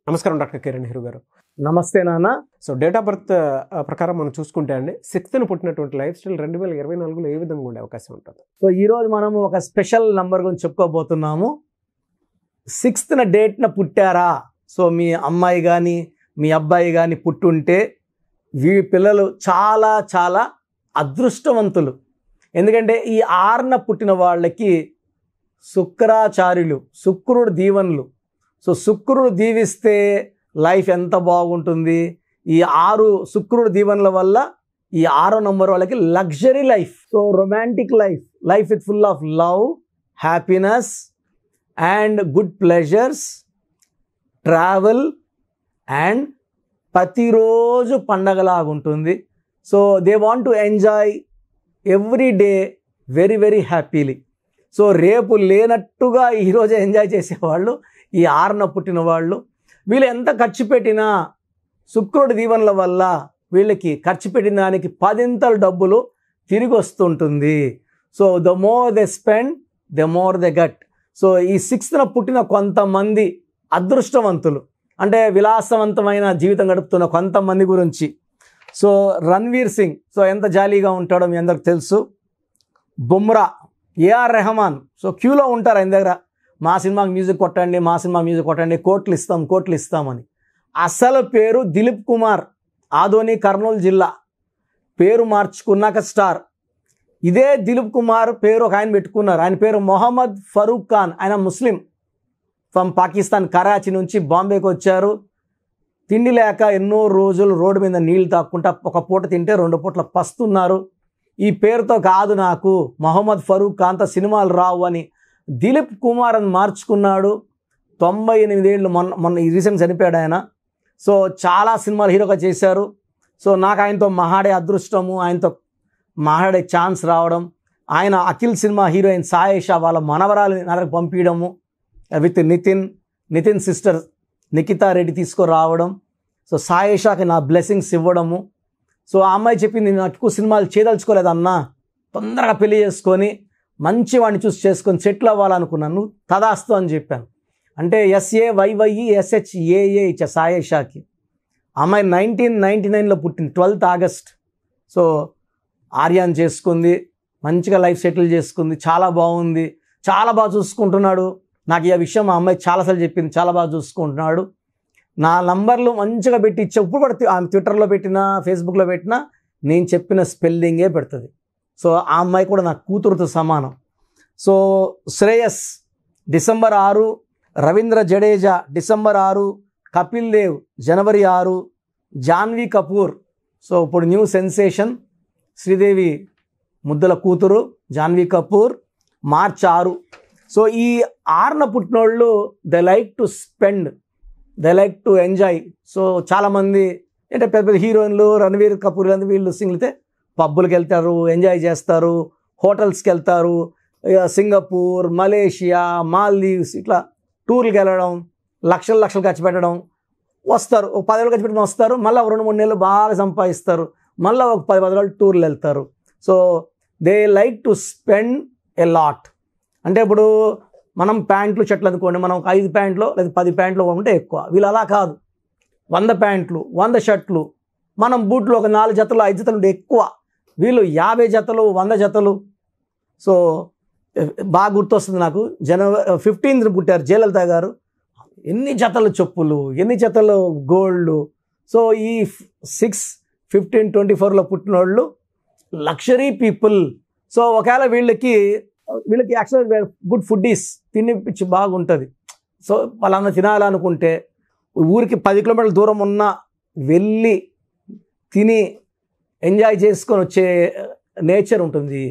నమస్కారం డాక్టర్ కిరణ్ నెహ్రూ గారు. నమస్తే నాన్న. సో డేట్ ఆఫ్ బర్త్ ప్రకారం మనం చూసుకుంటే అండి 6th పుట్టినటువంటి లైఫ్ స్టైల్ 2024లో ఏ విధంగా ఉండే అవకాశం ఉంటుంది? సో ఈరోజు మనము ఒక స్పెషల్ నంబర్ గురించి చెప్పుకోబోతున్నాము. 6th డేట్న పుట్టారా, సో మీ అమ్మాయి కానీ మీ అబ్బాయి కానీ పుట్టుంటే పిల్లలు చాలా చాలా అదృష్టవంతులు. ఎందుకంటే ఈ 6న పుట్టిన వాళ్ళకి శుక్రాచార్యులు, శుక్రుడు దీవెనలు. సో శుక్రుడు దీవిస్తే లైఫ్ ఎంత బాగుంటుంది. ఈ 6 శుక్రుడు దీవెనల వల్ల ఈ 6వ నంబర్ వాళ్ళకి luxury life, so romantic life with full of love, happiness and good pleasures, travel and ప్రతిరోజు పండగలాగుంటుంది. So they want to enjoy every day very very happily. So రేపు లేనట్టుగా ఈరోజు ఎంజాయ్ చేసేవాళ్ళు ఈ 6న పుట్టిన వాళ్ళు. వీళ్ళు ఎంత ఖర్చు పెట్టినా శుక్రుడి దీవెనల వల్ల వీళ్ళకి ఖర్చు పెట్టిన దానికి 10 డబ్బులు తిరిగి వస్తుంటుంది. So the more they spend the more they gut. So ఈ 6న పుట్టిన కొంతమంది అదృష్టవంతులు, అంటే విలాసవంతమైన జీవితం గడుపుతున్న కొంతమంది గురించి. సో రణ్వీర్ సింగ్, సో ఎంత జాలీగా ఉంటాడో మీ అందరికి తెలుసు. బుమ్రా, ఏఆర్ రెహమాన్, సో క్యూలో ఉంటారు ఆయన దగ్గర, మా సినిమాకి మ్యూజిక్ కొట్టండి, మా సినిమా మ్యూజిక్ కొట్టండి, కోట్లు ఇస్తామని. అసలు పేరు దిలీప్ కుమార్, ఆదోని కర్నూలు జిల్లా. పేరు మార్చుకున్నాక స్టార్. ఇదే దిలీప్ కుమార్ పేరు ఒక ఆయన పెట్టుకున్నారు. ఆయన పేరు మొహమ్మద్ ఫరూక్ ఖాన్. ఆయన ముస్లిం, ఫ్రమ్ పాకిస్తాన్, కరాచీ నుంచి బాంబేకి వచ్చారు. తిండి లేక ఎన్నో రోజులు రోడ్డు మీద నీళ్లు తాక్కుంటా ఒక పూట తింటే 2 పూటల పస్తున్నారు. ఈ పేరుతో కాదు నాకు మొహమ్మద్ ఫరూక్ ఖాన్తో సినిమాలు రావు అని దిలీప్ కుమార్ అని మార్చుకున్నాడు. 98 ఏళ్ళు, మొన్న రీసెంట్ చనిపోయాడు ఆయన. సో చాలా సినిమాలు హీరోగా చేశారు. సో నాకు ఆయనతో మహాడే అదృష్టము, ఆయనతో మహాడే ఛాన్స్ రావడం, ఆయన అఖిల్ సినిమా హీరోయిన్ సాయేషా వాళ్ళ మనవరాలు నాకు పంపించడము, విత్ నితిన్ సిస్టర్ నిఖితా రెడ్డి తీసుకురావడం. సో సాయేషాకి నా బ్లెస్సింగ్స్ ఇవ్వడము. సో ఆ అమ్మాయి చెప్పింది, నేను ఎక్కువ సినిమాలు చేయదలుచుకోలేదన్నా, తొందరగా పెళ్లి చేసుకొని మంచి వాడిని చూసి చేసుకొని సెటిల్ అవ్వాలనుకున్నాను, తదాస్తు అని చెప్పాను. అంటే SAYYESHAA ఇచ్చా సాయేషాకి. అమ్మాయి 1999లో పుట్టింది, 12th ఆగస్ట్. సో ఆర్యాన్ చేసుకుంది, మంచిగా లైఫ్ సెటిల్ చేసుకుంది, చాలా బాగుంది, చాలా బాగా చూసుకుంటున్నాడు. నాకు ఈ విషయం మా అమ్మాయి చాలాసార్లు చెప్పింది, చాలా బాగా చూసుకుంటున్నాడు. నా నంబర్లు మంచిగా పెట్టి ఇచ్చా. ఇప్పుడు కూడా ఆమె ట్విట్టర్లో పెట్టినా ఫేస్బుక్లో పెట్టినా నేను చెప్పిన స్పెల్లింగే పెడుతుంది. సో ఆ అమ్మాయి కూడా నా కూతురుతో సమానం. So Shreyas December 6, Ravindra Jadeja December 6, Kapil Dev జనవరి 6, జాన్వీ కపూర్, సో ఇప్పుడు న్యూ సెన్సేషన్ శ్రీదేవి ముద్దుల కూతురు జాన్వీ కపూర్, మార్చ్ 6. సో ఈ 6న పుట్టినోళ్ళు they like to spend, they like to enjoy. So చాలామంది అంటే పెద్ద పెద్ద హీరోయిన్లు, రణవీర్ కపూర్ అని వీళ్ళు సింగిలితే పబ్బులకు వెళ్తారు, ఎంజాయ్ చేస్తారు, హోటల్స్కి వెళ్తారు, సింగపూర్, మలేషియా, మాల్దీవ్స్ ఇట్లా టూర్లకు వెళ్ళడం, లక్షలు ఖర్చు పెట్టడం, వస్తారు, ఒక 10 ఖర్చు పెట్టడం వస్తారు, మళ్ళీ 2-3 నెలలు బాగా సంపాదిస్తారు, మళ్ళీ ఒక 10 రోజులు టూర్లు వెళ్తారు. So they like to spend a lot. అంటే ఇప్పుడు మనం ప్యాంట్లు షర్ట్లు అనుకోండి, మనం 5 ప్యాంట్లు లేదా 10 ప్యాంట్లు ఉంటే ఎక్కువ. వీళ్ళు అలా కాదు, 100 ప్యాంట్లు 100 షర్ట్లు, మనం బూట్లు ఒక 4 జతలు 5 జతలు ఉంటే ఎక్కువ. వీళ్ళు 50 జతలు 100 జతలు. సో బాగా గుర్తొస్తుంది నాకు, జనవరి 15th పుట్టారు జయలలిత గారు. ఎన్ని జతలు చెప్పులు, ఎన్ని జతలు గోల్డ్. సో ఈ 6, 15, 24లో పుట్టిన వాళ్ళు లగ్జరీ పీపుల్. సో ఒకవేళ వీళ్ళకి యాక్చువల్గా గుడ్ ఫుడ్డీస్, తిని పిచ్చి బాగుంటుంది. సో వాళ్ళందరూ తినాలనుకుంటే ఊరికి 10 కిలోమీటర్ల దూరం ఉన్న వెళ్ళి తిని ఎంజాయ్ చేసుకొని వచ్చే నేచర్ ఉంటుంది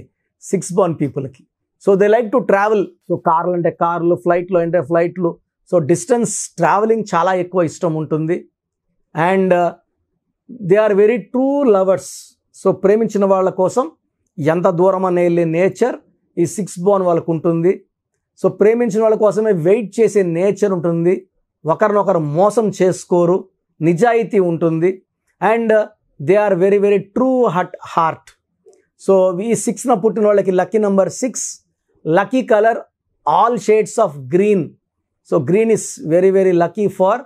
6 born పీపుల్కి. So they like to travel. So కార్లు అంటే కార్లు, ఫ్లైట్లు అంటే ఫ్లైట్లు. సో డిస్టెన్స్ ట్రావెలింగ్ చాలా ఎక్కువ ఇష్టం ఉంటుంది. And they are very true lovers. So ప్రేమించిన వాళ్ళ కోసం ఎంత దూరం అనే వెళ్ళే నేచర్ ఈ 6 born వాళ్ళకు ఉంటుంది. సో ప్రేమించిన వాళ్ళ కోసమే వెయిట్ చేసే నేచర్ ఉంటుంది. ఒకరినొకరు మోసం చేసుకోరు, నిజాయితీ ఉంటుంది. And they are very very true heart. So ఈ 6న పుట్టిన వాళ్ళకి lucky number 6, lucky colour all shades of green. So green is very very lucky for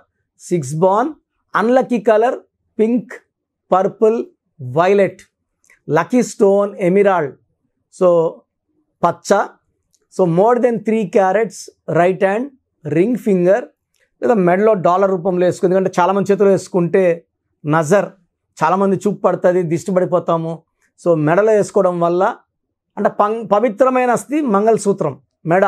6 born, unlucky colour pink, purple, violet, lucky stone emerald, so పచ్చ, so more than 3 carats right hand, ring finger, లేదా మెడలో dollar రూపంలో వేసుకుంది. ఎందుకంటే చాలామంది చేతులు వేసుకుంటే నజర్, చాలామంది చూపు పడుతుంది, దిష్టి పడిపోతాము. సో మెడలో వేసుకోవడం వల్ల అంటే పవిత్రమైన అస్థి మంగళసూత్రం మెడ.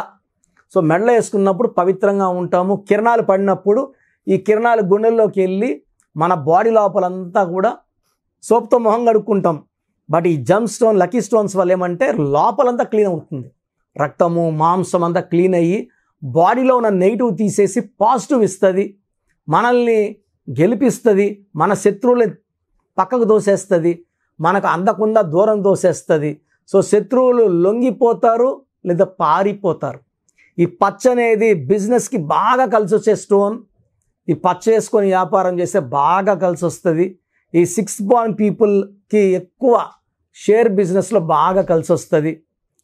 సో మెడలో వేసుకున్నప్పుడు పవిత్రంగా ఉంటాము. కిరణాలు పడినప్పుడు ఈ కిరణాలు గుండెల్లోకి వెళ్ళి మన బాడీ లోపలంతా కూడా సోప్తో మొహం కడుక్కుంటాం. బట్ ఈ జమ్ స్టోన్, లక్కీ స్టోన్స్ వల్ల ఏమంటే లోపలంతా క్లీన్ అవుతుంది. రక్తము, మాంసం అంతా క్లీన్ అయ్యి బాడీలో ఉన్న నెగిటివ్ తీసేసి పాజిటివ్ ఇస్తుంది, మనల్ని గెలిపిస్తుంది, మన శత్రువులు పక్కకు దోసేస్తుంది, మనకు అందకుండా దూరం దోసేస్తుంది. సో శత్రువులు లొంగిపోతారు లేదా పారిపోతారు. ఈ పచ్చ అనేది బిజినెస్కి బాగా కలిసి వచ్చే స్టోన్. ఈ పచ్చ వేసుకొని వ్యాపారం చేస్తే బాగా కలిసి వస్తుంది. ఈ 6 బాన్ పీపుల్కి ఎక్కువ షేర్ బిజినెస్లో బాగా కలిసి వస్తుంది,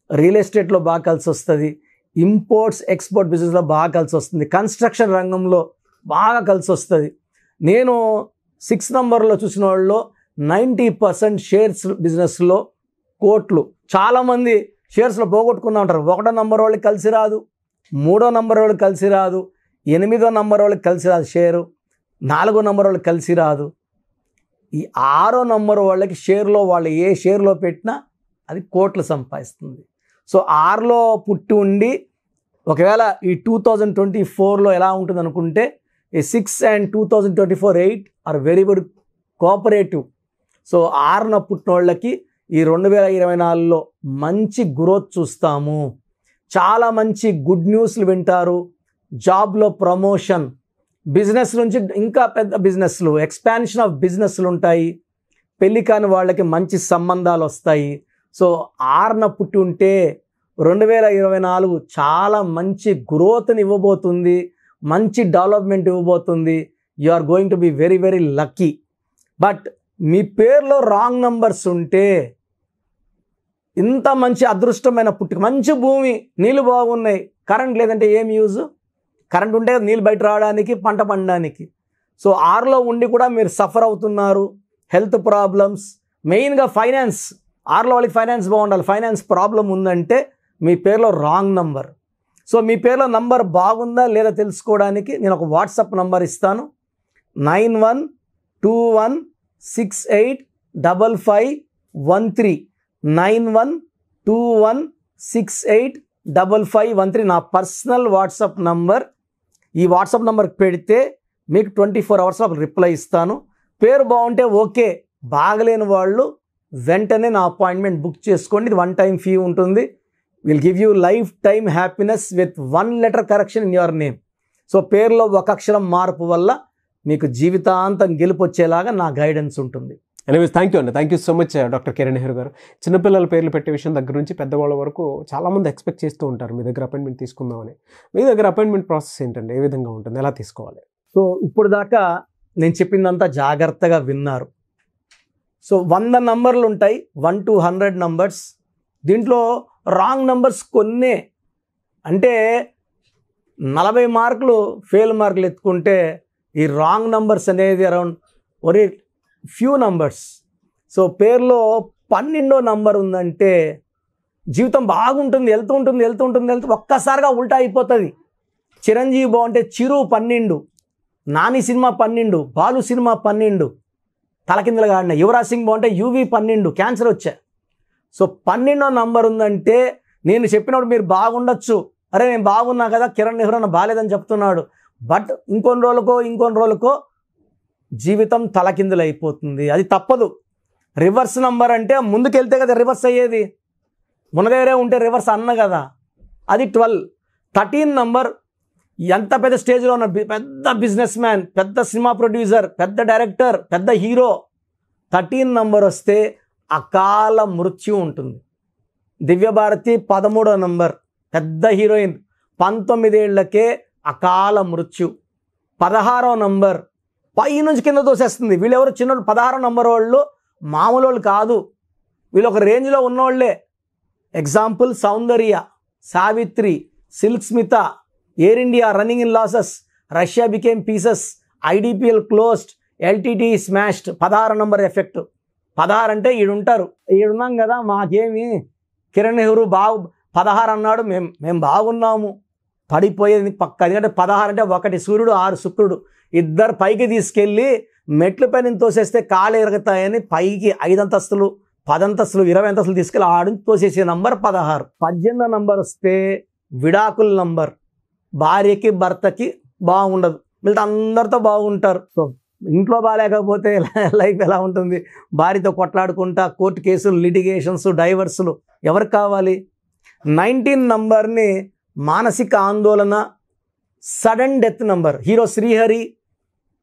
రియల్ ఎస్టేట్లో బాగా కలిసి వస్తుంది, ఇంపోర్ట్స్ ఎక్స్పోర్ట్ బిజినెస్లో బాగా కలిసి వస్తుంది, కన్స్ట్రక్షన్ రంగంలో బాగా కలిసి వస్తుంది. నేను 6 నంబర్లో చూసిన వాళ్ళలో 90% షేర్స్ బిజినెస్లో కోట్లు. చాలామంది షేర్స్లో పోగొట్టుకున్నా ఉంటారు. 1వ నంబర్ వాళ్ళకి కలిసి రాదు, 3వ నంబర్ వాళ్ళకి కలిసి రాదు, 8వ నంబర్ వాళ్ళకి కలిసి రాదు షేరు, 4వ నంబర్ వాళ్ళకి కలిసి రాదు. ఈ 6వ నంబర్ వాళ్ళకి షేర్లో వాళ్ళు ఏ షేర్లో పెట్టినా అది కోట్లు సంపాదిస్తుంది. సో 6లో పుట్టి ఉండి ఒకవేళ ఈ 2024లో ఎలా ఉంటుంది అనుకుంటే ఈ 6 and 2024 8 are very good cooperative. So 6న పుట్టిన వాళ్ళకి ఈ 2024లో మంచి గ్రోత్ చూస్తాము. చాలా మంచి గుడ్ న్యూస్లు వింటారు. జాబ్లో ప్రమోషన్, బిజినెస్ నుంచి ఇంకా పెద్ద బిజినెస్లు, ఎక్స్పాన్షన్ ఆఫ్ బిజినెస్లు ఉంటాయి. పెళ్లి కాని వాళ్ళకి మంచి సంబంధాలు వస్తాయి. సో 6న పుట్టి ఉంటే 2024 చాలా మంచి గ్రోత్ని ఇవ్వబోతుంది, మంచి డెవలప్మెంట్ ఇవ్వబోతుంది. You are going to be very very lucky. But మీ పేరులో రాంగ్ నంబర్స్ ఉంటే ఇంత మంచి అదృష్టమైన పుట్టుక, మంచి భూమి, నీళ్ళు బాగున్నాయి, కరెంట్ లేదంటే ఏం యూజ్? కరెంట్ ఉంటే నీళ్ళు బయట రావడానికి, పంట పండడానికి. సో 6లో ఉండి కూడా మీరు సఫర్ అవుతున్నారు. హెల్త్ ప్రాబ్లమ్స్, మెయిన్గా ఫైనాన్స్. 6లో వాళ్ళకి ఫైనాన్స్ బాగుండాలి. ఫైనాన్స్ ప్రాబ్లం ఉందంటే మీ పేరులో రాంగ్ నంబర్. సో మీ పేరులో నంబర్ బాగుందా లేదా తెలుసుకోవడానికి నేను ఒక వాట్సాప్ నంబర్ ఇస్తాను. 9121685513 9121685513 నా పర్సనల్ వాట్సాప్ నంబర్. ఈ వాట్సాప్ నంబర్కి పెడితే మీకు 24 అవర్స్లో రిప్లై ఇస్తాను. పేరు బాగుంటే ఓకే, బాగలేని వాళ్ళు వెంటనే నా అపాయింట్మెంట్ బుక్ చేసుకోండి. ఇది 1 time ఫీ ఉంటుంది. Will give you life time happiness with 1 letter correction in your name. So పేరులో ఒక అక్షరం మార్పు వల్ల మీకు జీవితాంతం గెలుపు వచ్చేలాగా నా గైడెన్స్ ఉంటుంది. ఎనీవేస్ థ్యాంక్ యూ అండి. Thank you so much doctor Kiran Nehru గారు. చిన్నపిల్లల పేర్లు పెట్టే విషయం దగ్గర నుంచి పెద్దవాళ్ళ వరకు చాలామంది ఎక్స్పెక్ట్ చేస్తూ ఉంటారు మీ దగ్గర అపాయింట్మెంట్ తీసుకుందామని. మీ దగ్గర అపాయింట్మెంట్ ప్రాసెస్ ఏంటండి? ఏ విధంగా ఉంటుంది? ఎలా తీసుకోవాలి? సో ఇప్పుడు దాకా నేను చెప్పిందంతా జాగ్రత్తగా విన్నారు. సో 100 నంబర్లు ఉంటాయి, 1 to 100 నంబర్స్. దీంట్లో రాంగ్ నంబర్స్ కొన్నే. అంటే 40 మార్కులు ఫెయిల్ మార్కులు ఎత్తుకుంటే ఈ రాంగ్ నంబర్స్ అనేది అరౌండ్ ఒరే ఫ్యూ నంబర్స్. సో పేరులో 12వ నంబర్ ఉందంటే జీవితం బాగుంటుంది, వెళ్తూ ఒక్కసారిగా ఉల్టా అయిపోతుంది. చిరంజీవి బాగుంటే చిరు 12, నాని సినిమా 12, బాలు సినిమా 12, తలకిందులుగా ఆడిన. యువరాజ్ సింగ్ బాగుంటే యువి 12, క్యాన్సర్ వచ్చా. సో 12వ నంబర్ ఉందంటే నేను చెప్పినప్పుడు మీరు బాగుండొచ్చు, అరే నేను బాగున్నా కదా, కిరణ్ నెహ్రూ అన్న బాగాలేదని చెప్తున్నాడు. బట్ ఇంకొన్ని రోజులకో జీవితం తలకిందులు అయిపోతుంది. అది తప్పదు. రివర్స్ నంబర్ అంటే ముందుకెళ్తే కదా రివర్స్ అయ్యేది, మన దగ్గరే ఉంటే రివర్స్ అన్న కదా. అది 12. 13 నంబర్ ఎంత పెద్ద స్టేజ్లో ఉన్న పెద్ద బిజినెస్ మ్యాన్, పెద్ద సినిమా ప్రొడ్యూసర్, పెద్ద డైరెక్టర్, పెద్ద హీరో, 13 నంబర్ వస్తే అకాల మృత్యు ఉంటుంది. దివ్యభారతి 13వ నంబర్, పెద్ద హీరోయిన్, 19 ఏళ్లకే అకాల మృత్యు. 16వ నంబర్ పై నుంచి కింద తోసేస్తుంది. వీళ్ళెవరు చిన్నోళ్ళు, 16వ నంబర్ వాళ్ళు మామూలు వాళ్ళు కాదు, వీళ్ళు ఒక రేంజ్లో ఉన్నోళ్లే. Example Soundarya, Savitri, Silk Smitha, Air India running in losses, Russia became pieces, IDPL closed, LTT smashed. 16 number effect. 16 అంటే ఈడుంటారు, ఈడున్నాం కదా, మాకేమి కిరణ్ నెహ్రూ 16 అన్నాడు, మేము బాగున్నాము, పడిపోయేది పక్క. ఎందుకంటే 16 అంటే 1 సూర్యుడు 6 శుక్రుడు, ఇద్దరు పైకి తీసుకెళ్ళి మెట్ల పైన తోసేస్తే కాళ్ళు ఎరుగుతాయని పైకి 5 అంతస్తులు 10 అంతస్తులు 20 అంతస్తులు తీసుకెళ్ళి ఆడిని తోసేసే నంబర్ 16. 18 నంబర్ వస్తే విడాకుల నంబర్. భార్యకి భర్తకి బాగుండదు, వీళ్ళతో అందరితో బాగుంటారు. సో ఇంట్లో బాగాలేకపోతే లైఫ్ ఎలా ఉంటుంది? భార్యతో కొట్లాడుకుంటా, కోర్టు కేసులు, లిటిగేషన్స్, డైవర్సులు. ఎవరికి కావాలి? 19 నంబర్ని మానసిక ఆందోళన, sudden death number. Hero Srihari,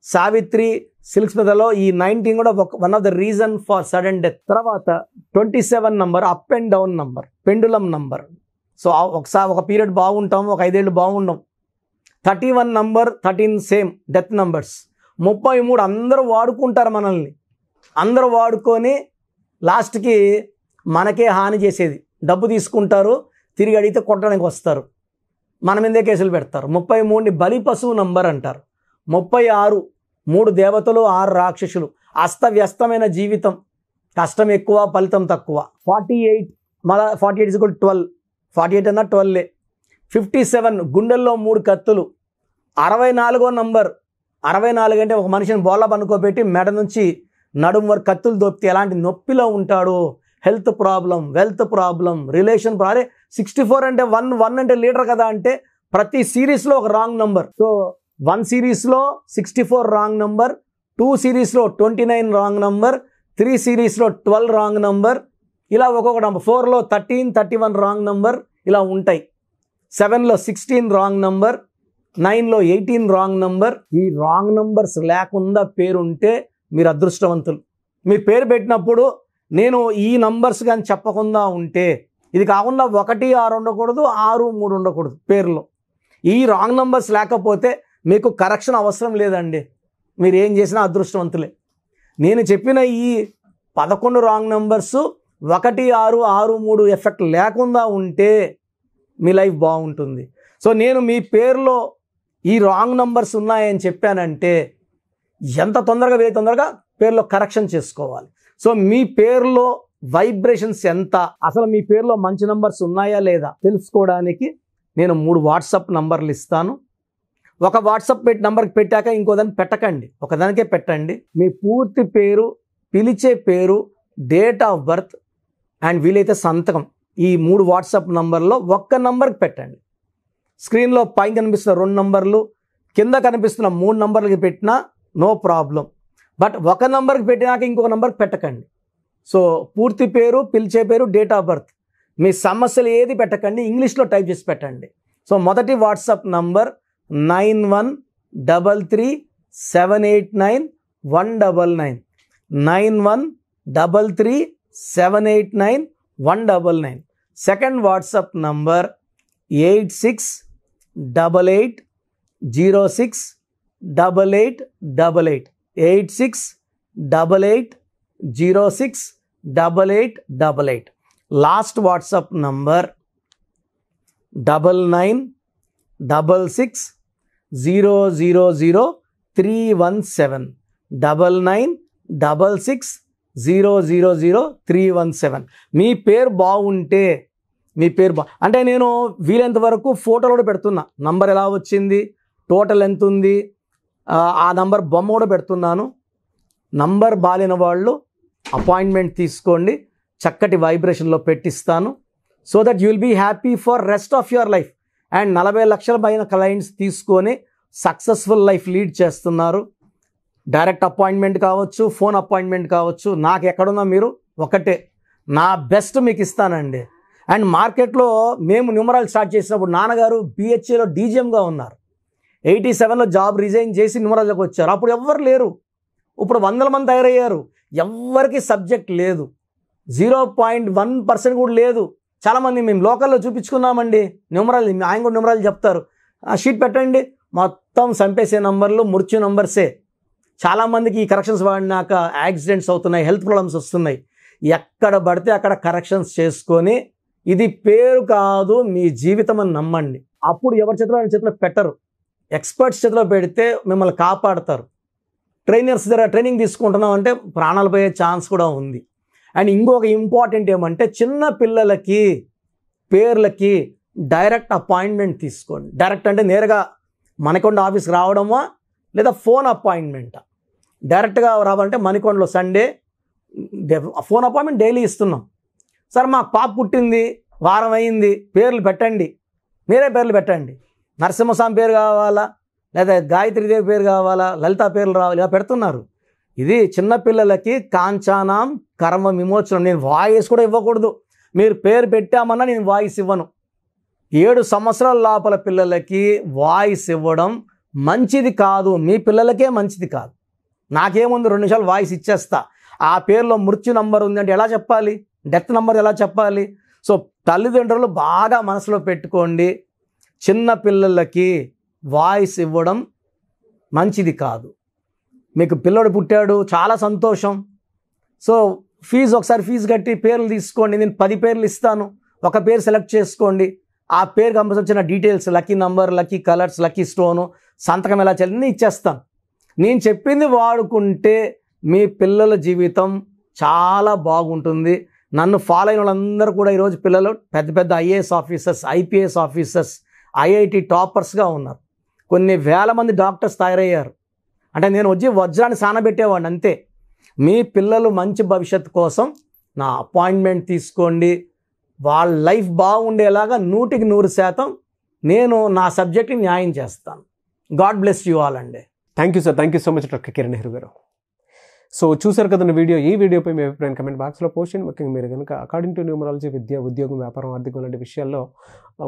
Savitri, Silk స్మితలో ఈ 19 కూడా one of the reason for sudden death. తర్వాత 27 number up and down number, pendulum number. So ఒకసారి ఒక పీరియడ్ బాగుంటాం, ఒక 5 ఏళ్ళు బాగుండం. 31 నంబర్ 13 సేమ్ డెత్ నంబర్స్. 33 అందరూ వాడుకుంటారు మనల్ని, అందరూ వాడుకొని లాస్ట్కి మనకే హాని చేసేది. డబ్బు తీసుకుంటారు, తిరిగి అడిగితే కొట్టడానికి వస్తారు, మన మీదే కేసులు పెడతారు. 33ని బలి పశువు నంబర్ అంటారు. 36 3 దేవతలు 6 రాక్షసులు. అస్తవ్యస్తమైన జీవితం, కష్టం ఎక్కువ ఫలితం తక్కువ. 48 మళ్ళా 48 = 12, 48 అన్నా 12. 57 గుండెల్లో 3 కత్తులు. 64వ నంబర్. 64 అంటే ఒక మనిషిని బోళ్ళ పనుకోబెట్టి మెడ నుంచి నడుము వరకు కత్తులు దొప్పితే ఎలాంటి నొప్పిలో ఉంటాడో, health problem, wealth problem, relation problem. 64 అంటే 1 అంటే లీడర్ కదా, అంటే ప్రతి సిరీస్లో ఒక రాంగ్ నంబర్. సో 1 సిరీస్లో 64 రాంగ్ నంబర్, 2 సిరీస్లో 29 రాంగ్ నంబర్, 3 సిరీస్లో 12 రాంగ్ నంబర్, ఇలా ఒక్కొక్క నంబర్. 4లో 13, 31 రాంగ్ నంబర్ ఇలా ఉంటాయి. 7లో 16 రాంగ్ నంబర్, 9లో 18 రాంగ్ నంబర్. ఈ రాంగ్ నంబర్స్ లేకుండా పేరుంటే మీరు అదృష్టవంతులు. మీరు పేరు పెట్టినప్పుడు నేను ఈ నంబర్స్ కానీ చెప్పకుండా ఉంటే, ఇది కాకుండా 1, 6 ఉండకూడదు, 6, 3 ఉండకూడదు పేరులో. ఈ రాంగ్ నంబర్స్ లేకపోతే మీకు కరెక్షన్ అవసరం లేదండి, మీరు ఏం చేసినా అదృష్టవంతులే. నేను చెప్పిన ఈ 11 రాంగ్ నంబర్స్ 1, 6, 6, 3 ఎఫెక్ట్ లేకుండా ఉంటే మీ లైఫ్ బాగుంటుంది. సో నేను మీ పేరులో ఈ రాంగ్ నంబర్స్ ఉన్నాయని చెప్పానంటే ఎంత తొందరగా తొందరగా పేరులో కరెక్షన్ చేసుకోవాలి. సో మీ పేరులో వైబ్రేషన్స్ ఎంత, అసలు మీ పేరులో మంచి నంబర్స్ ఉన్నాయా లేదా తెలుసుకోవడానికి నేను 3 వాట్సాప్ నంబర్లు ఇస్తాను. ఒక వాట్సాప్ నంబర్కి పెట్టాక ఇంకో దాన్ని పెట్టకండి, ఒకదానికే పెట్టండి. మీ పూర్తి పేరు, పిలిచే పేరు, డేట్ ఆఫ్ బర్త్ అండ్ వీలైతే సంతకం, ఈ 3 వాట్సాప్ నంబర్లో ఒక్క నంబర్కి పెట్టండి. స్క్రీన్లో పైన కనిపిస్తున్న 2 నంబర్లు, కింద కనిపిస్తున్న 3 నంబర్లకి పెట్టినా నో ప్రాబ్లం. బట్ ఒక నంబర్కి పెట్టినాక ఇంకొక నంబర్కి పెట్టకండి. సో పూర్తి పేరు, పిలిచే పేరు, డేట్ ఆఫ్ బర్త్, మీ సమస్యలు ఏది పెట్టకండి, ఇంగ్లీష్లో టైప్ చేసి పెట్టండి. సో మొదటి WhatsApp number 9133789199, 9133789199. Second WhatsApp number 8688068888, 8688068888. Last WhatsApp number 9966000317, 9966000317. మీ పేరు బాగుంటే, మీ పేరు అంటే నేను వీలైనంత వరకు ఫోటోలు కూడా పెడుతున్నా, నంబర్ ఎలా వచ్చింది, టోటల్ ఎంత ఉంది, ఆ నంబర్ బొమ్మ కూడా పెడుతున్నాను. నంబర్ బాలేని వాళ్ళు అపాయింట్మెంట్ తీసుకోండి, చక్కటి వైబ్రేషన్లో పెట్టిస్తాను. So that you will be happy for rest of your life. And 40 లక్షల పైన క్లయింట్స్ తీసుకొని సక్సెస్ఫుల్ లైఫ్ లీడ్ చేస్తున్నారు. డైరెక్ట్ అపాయింట్మెంట్ కావచ్చు, ఫోన్ అపాయింట్మెంట్ కావచ్చు, నాకు ఎక్కడున్నా మీరు ఒకటే, నా బెస్ట్ మీకు ఇస్తానండి. అండ్ మార్కెట్లో మేము న్యూమరాల్ స్టార్ట్ చేసినప్పుడు నాన్నగారు BHAలో DGMగా ఉన్నారు. 87లో జాబ్ రిజైన్ చేసి న్యూమరాల్లోకి వచ్చారు. అప్పుడు ఎవ్వరు లేరు, ఇప్పుడు 100 మంది తయారయ్యారు. ఎవ్వరికి సబ్జెక్ట్ లేదు, 0.1% కూడా లేదు. చాలామంది మేము లోకల్లో చూపించుకున్నామండి న్యూమరాల్, ఆయన కూడా న్యూమరాల్ చెప్తారు, షీట్ పెట్టండి, మొత్తం చంపేసే నంబర్లు, మృత్యు నంబర్సే. చాలామందికి ఈ కరెక్షన్స్ వాడినాక యాక్సిడెంట్స్ అవుతున్నాయి, హెల్త్ ప్రాబ్లమ్స్ వస్తున్నాయి. ఎక్కడ పడితే అక్కడ కరెక్షన్స్ చేసుకొని, ఇది పేరు కాదు మీ జీవితం అని నమ్మండి. అప్పుడు ఎవరి చేతిలో ఆయన చేతిలో పెట్టరు, ఎక్స్పర్ట్స్ చేతిలో పెడితే మిమ్మల్ని కాపాడతారు. ట్రైనర్స్ దగ్గర ట్రైనింగ్ తీసుకుంటున్నాం అంటే ప్రాణాలు పోయే ఛాన్స్ కూడా ఉంది. అండ్ ఇంకొక ఇంపార్టెంట్ ఏమంటే చిన్న పిల్లలకి పేర్లకి డైరెక్ట్ అపాయింట్మెంట్ తీసుకోండి. డైరెక్ట్ అంటే నేరుగా మణికొండ ఆఫీస్కి రావడమా లేదా ఫోన్ అపాయింట్మెంటా? డైరెక్ట్గా రావాలంటే మణికొండలో సండే ఫోన్ అపాయింట్మెంట్ డైలీ ఇస్తున్నాం. సార్ మాకు పాప పుట్టింది, వారం అయింది, పేర్లు పెట్టండి, మీరే పేర్లు పెట్టండి, నరసింహస్వామి పేరు కావాలా లేదా గాయత్రీదేవి పేరు కావాలా, లలిత పేర్లు రావాలి, ఇలా పెడుతున్నారు. ఇది చిన్నపిల్లలకి కాంచానాం కర్మ విమోచనం. నేను వాయిస్ కూడా ఇవ్వకూడదు. మీరు పేరు పెట్టామన్నా నేను వాయిస్ ఇవ్వను. 7 సంవత్సరాల లోపల పిల్లలకి వాయిస్ ఇవ్వడం మంచిది కాదు, మీ పిల్లలకే మంచిది కాదు. నాకేముంది 2 నిమిషాలు వాయిస్ ఇచ్చేస్తా. ఆ పేరులో మృత్యు నంబర్ ఉంది అంటే ఎలా చెప్పాలి, డెత్ నంబర్ ఎలా చెప్పాలి? సో తల్లిదండ్రులు బాగా మనసులో పెట్టుకోండి, చిన్న పిల్లలకి వాయిస్ ఇవ్వడం మంచిది కాదు. మీకు పిల్లడు పుట్టాడు, చాలా సంతోషం. సో ఒకసారి ఫీజు కట్టి పేర్లు తీసుకోండి. నేను 10 పేర్లు ఇస్తాను, ఒక పేరు సెలెక్ట్ చేసుకోండి. ఆ పేరు సంబంధించిన details, lucky number, lucky colours, lucky stone, సంతకం ఎలా చేయాలి ఇచ్చేస్తాను. నేను చెప్పింది వాడుకుంటే మీ పిల్లల జీవితం చాలా బాగుంటుంది. నన్ను ఫాలో అయిన వాళ్ళందరూ కూడా ఈరోజు పిల్లలు పెద్ద పెద్ద IAS officers, IPS officers, IIT టాపర్స్గా ఉన్నారు. కొన్ని వేల మంది డాక్టర్స్ తయారయ్యారు. అంటే నేను వచ్చి వజ్రాన్ని సానబెట్టేవాడిని అంతే. మీ పిల్లలు మంచి భవిష్యత్తు కోసం నా అపాయింట్మెంట్ తీసుకోండి. వాళ్ళ లైఫ్ బాగుండేలాగా 100% నేను నా సబ్జెక్ట్ని న్యాయం చేస్తాను. గాడ్ బ్లెస్ యూ ఆల్ అండి. Thank you sir. Thank you so much doctor Kiran Nehru గారు. సో చూసారు కదండి వీడియో. ఈ వీడియోపై మీ అభిప్రాయం కమెంట్ బాక్స్లో పోస్ట్ చేయండి. ముఖ్యంగా మీరు కనుక అకార్డింగ్ టు న్యూమరాలజీ విద్య, ఉద్యోగం, వ్యాపారం, ఆర్థికం లాంటి విషయాల్లో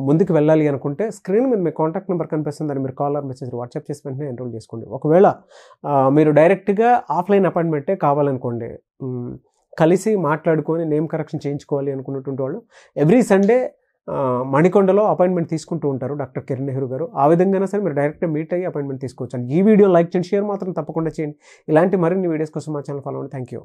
ముందుకు వెళ్ళాలి అనుకుంటే స్క్రీన్ మీద మీ కాంటాక్ట్ నెంబర్ కనిపిస్తుంది. దాన్ని మీరు కాల్ ఆర్ మెసేజ్ వాట్సాప్ చేసి వెంటనే ఎన్రోల్ చేసుకోండి. ఒకవేళ మీరు డైరెక్ట్గా ఆఫ్లైన్ అపాయింట్మెంటే కావాలనుకోండి, కలిసి మాట్లాడుకొని నేమ్ కరెక్షన్ చేయించుకోవాలి అనుకున్నటువంటి వాళ్ళు ఎవ్రీ సండే మణికొండలో అపాయింట్మెంట్ తీసుకుంటూ ఉంటారు డాక్టర్ కిరణ్ నెహ్రూ గారు. ఆ విధంగా సరే మీరు డైరెక్ట్గా మీట్ అయ్యి అపాయింట్మెంట్ తీసుకోవచ్చు. ఈ వీడియో లైక్ చేయండి, షేర్ మాత్రం తప్పకుండా చేయండి. ఇలాంటి మరిన్ని వీడియోస్ కోసం మా ఛానల్ ఫాలో అవ్వండి. Thank you.